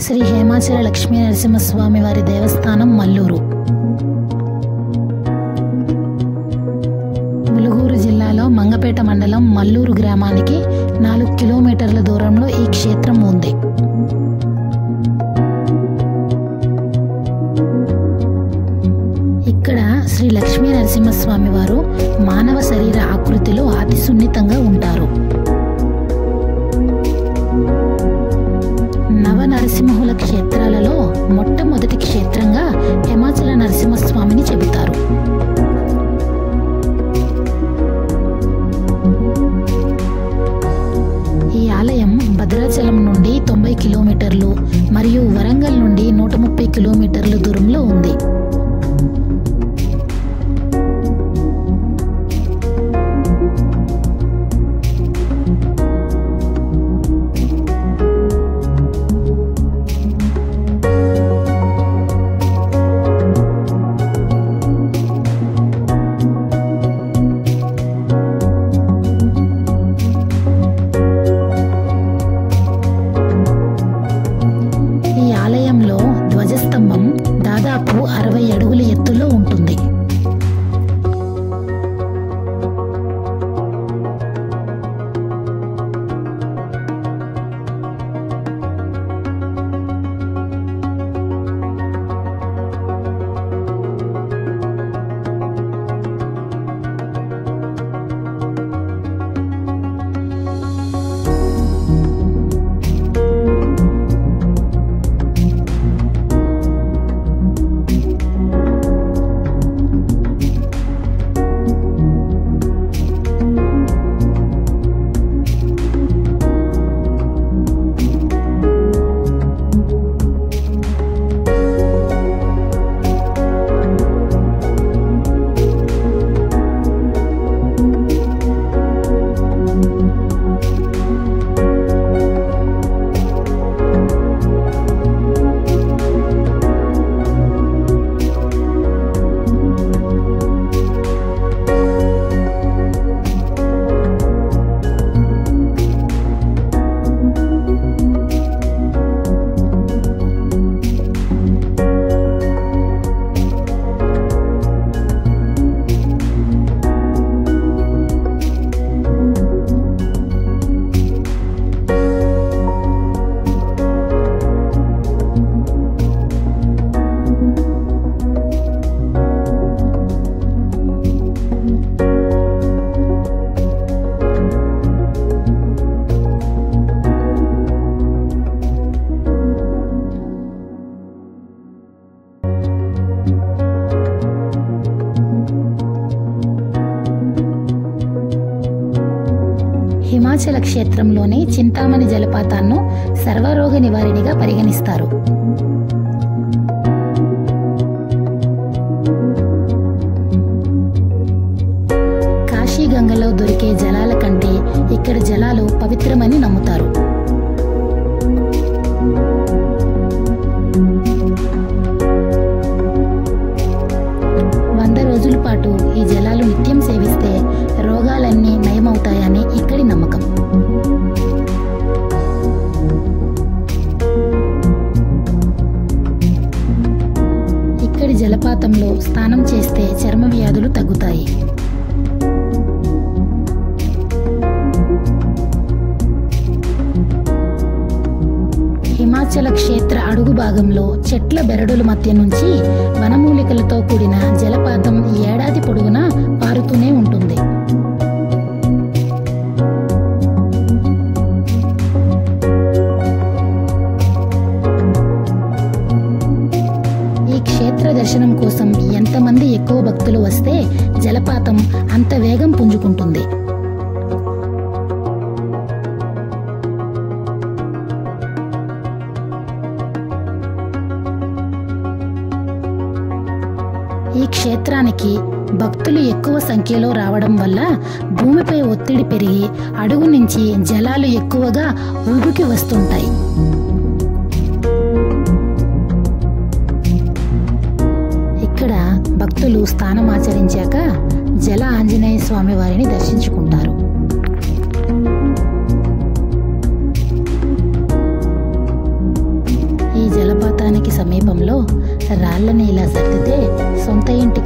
శ్రీ హేమాచల లక్ష్మీ నరసింహస్వామి వారి దేవస్థానం మల్లూరు. ములుగూరు జిల్లాలో మంగపేట మండలం మల్లూరు గ్రామానికి 4 కిలోమీటర్ల దూరంలో ఈ క్షేత్రం ఉంది. ఇక్కడ శ్రీ లక్ష్మీ నరసింహస్వామి వారు మానవ శరీర ఆకృతిలో అతి సున్నితంగా ఉంటారు. నవ నరసింహుల క్షేత్రాలలో మొట్టమొదటి క్షేత్రంగా హేమాచల నరసింహస్వామిని చెబుతారు. ఈ ఆలయం భద్రాచలం నుండి 90 కిలోమీటర్లు మరియు వరంగల్ నుండి 130 కిలోమీటర్ల దూరంలో ఉంది. ధ్వజస్తంభం దాదాపు 60 అడుగుల ఎత్తులో ఉంటుంది. హిమాచల క్షేత్రంలోని చింతామణి జలపాతాన్ని సర్వరోగ నివారణగా పరిగణిస్తారు. కాశీగంగలో దొరికే జలాల కంటే ఇక్కడ జలాలు పవిత్రమని నమ్ముతారు. రోజుల పాటు ఈ జలాలు నిత్యం సేవిస్తే రోగాలన్నీ నయమవుతాయని ఇక్కడి నమ్మకం. ఇక్కడి జలపాతంలో స్నానం చేస్తే చర్మ వ్యాధులు తగ్గుతాయి. హిమాచల క్షేత్ర అడుగు భాగంలో చెట్ల బెరడుల మధ్య నుంచి వనమూలికలతో కూడిన జలపాతం ఏడాది పొడవునా పారుతూనే ఉంటుంది. ఈ క్షేత్ర దర్శనం కోసం ఎంతమంది ఎక్కువ భక్తులు వస్తే జలపాతం అంత వేగం పుంజుకుంటుంది. ఈ క్షేత్రానికి భక్తులు ఎక్కువ సంఖ్యలో రావడం వల్ల భూమిపై ఒత్తిడి పెరిగి అడుగు నుంచి జలాలు ఎక్కువగా ఊబికి వస్తుంటాయి. ఇక్కడ భక్తులు స్నానమాచరించాక జల ఆంజనేయ స్వామి వారిని దర్శించుకుంటారు. ఈ రాళ్ళని ఇలా సర్దితే సొంత ఇంటికి